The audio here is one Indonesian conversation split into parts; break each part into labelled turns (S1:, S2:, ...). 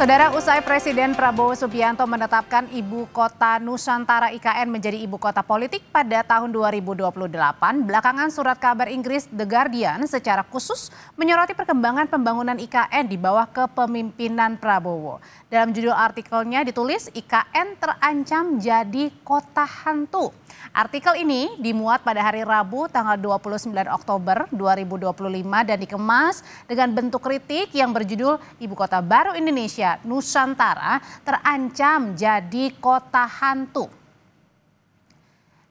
S1: Saudara, usai Presiden Prabowo Subianto menetapkan Ibu Kota Nusantara IKN menjadi ibu kota politik pada tahun 2028, belakangan surat kabar Inggris The Guardian secara khusus menyoroti perkembangan pembangunan IKN di bawah kepemimpinan Prabowo. Dalam judul artikelnya ditulis IKN terancam jadi kota hantu. Artikel ini dimuat pada hari Rabu tanggal 29 Oktober 2025 dan dikemas dengan bentuk kritik yang berjudul Ibu Kota Baru Indonesia Nusantara terancam jadi kota hantu.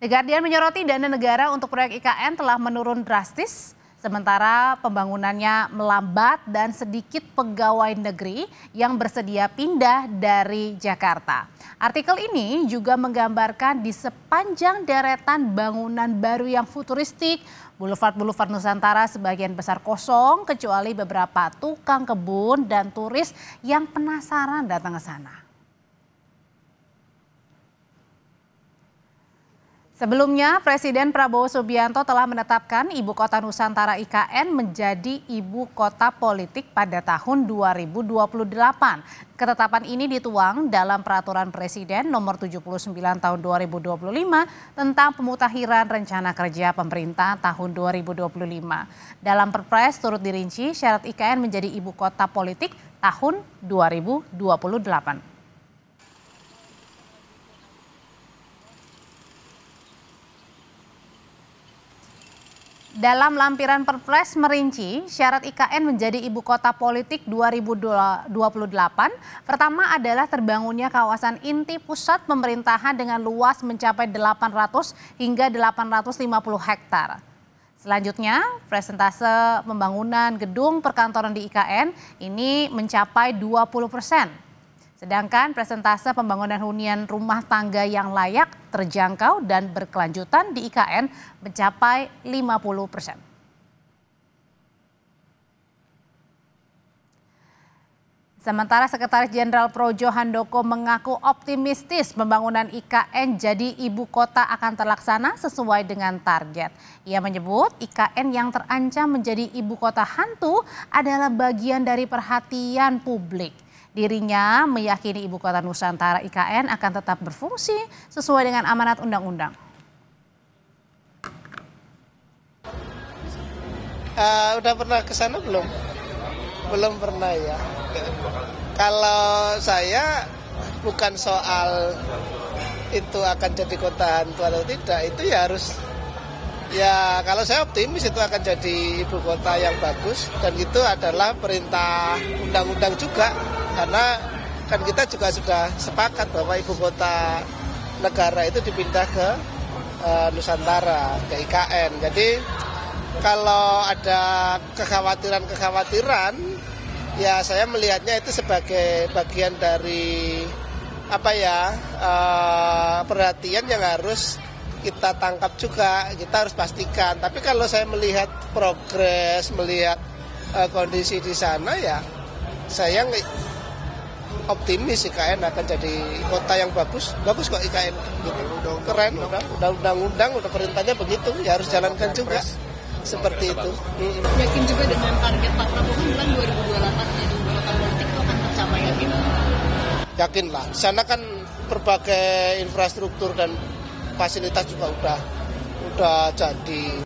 S1: The Guardian menyoroti dana negara untuk proyek IKN telah menurun drastis, sementara pembangunannya melambat dan sedikit pegawai negeri yang bersedia pindah dari Jakarta. Artikel ini juga menggambarkan di sepanjang deretan bangunan baru yang futuristik, Boulevard Nusantara sebagian besar kosong kecuali beberapa tukang kebun dan turis yang penasaran datang ke sana. Sebelumnya, Presiden Prabowo Subianto telah menetapkan Ibu Kota Nusantara IKN menjadi ibu kota politik pada tahun 2028. Ketetapan ini dituang dalam Peraturan Presiden Nomor 79 Tahun 2025 tentang pemutakhiran rencana kerja pemerintah tahun 2025. Dalam Perpres turut dirinci syarat IKN menjadi ibu kota politik tahun 2028. Dalam lampiran Perpres merinci syarat IKN menjadi ibu kota politik 2028, pertama adalah terbangunnya kawasan inti pusat pemerintahan dengan luas mencapai 800 hingga 850 hektar. Selanjutnya, presentase pembangunan gedung perkantoran di IKN ini mencapai 20%. Sedangkan presentase pembangunan hunian rumah tangga yang layak, terjangkau dan berkelanjutan di IKN mencapai 50%. Sementara Sekretaris Jenderal Projo Handoko mengaku optimistis pembangunan IKN jadi ibu kota akan terlaksana sesuai dengan target. Ia menyebut IKN yang terancam menjadi ibu kota hantu adalah bagian dari perhatian publik. Dirinya meyakini Ibu Kota Nusantara IKN akan tetap berfungsi sesuai dengan amanat undang-undang.
S2: Udah pernah ke sana belum? Belum pernah ya. Kalau saya bukan soal itu akan jadi kota hantu atau tidak, itu ya harus, ya kalau saya optimis itu akan jadi ibu kota yang bagus dan itu adalah perintah undang-undang juga. Karena kan kita juga sudah sepakat bahwa ibu kota negara itu dipindah ke Nusantara, ke IKN. Jadi kalau ada kekhawatiran, ya saya melihatnya itu sebagai bagian dari perhatian yang harus kita tangkap juga, kita harus pastikan. Tapi kalau saya melihat progres, melihat kondisi di sana, ya saya optimis IKN akan jadi kota yang bagus kok IKN gitu. Keren, udah perintahnya begitu, ya harus jalankan juga seperti itu.
S3: Yakin juga dengan target Pak Prabowo bilang 2028 jadi ibu kota politik itu akan tercapai, yakin?
S2: Yakin lah, di sana kan berbagai infrastruktur dan fasilitas juga udah jadi.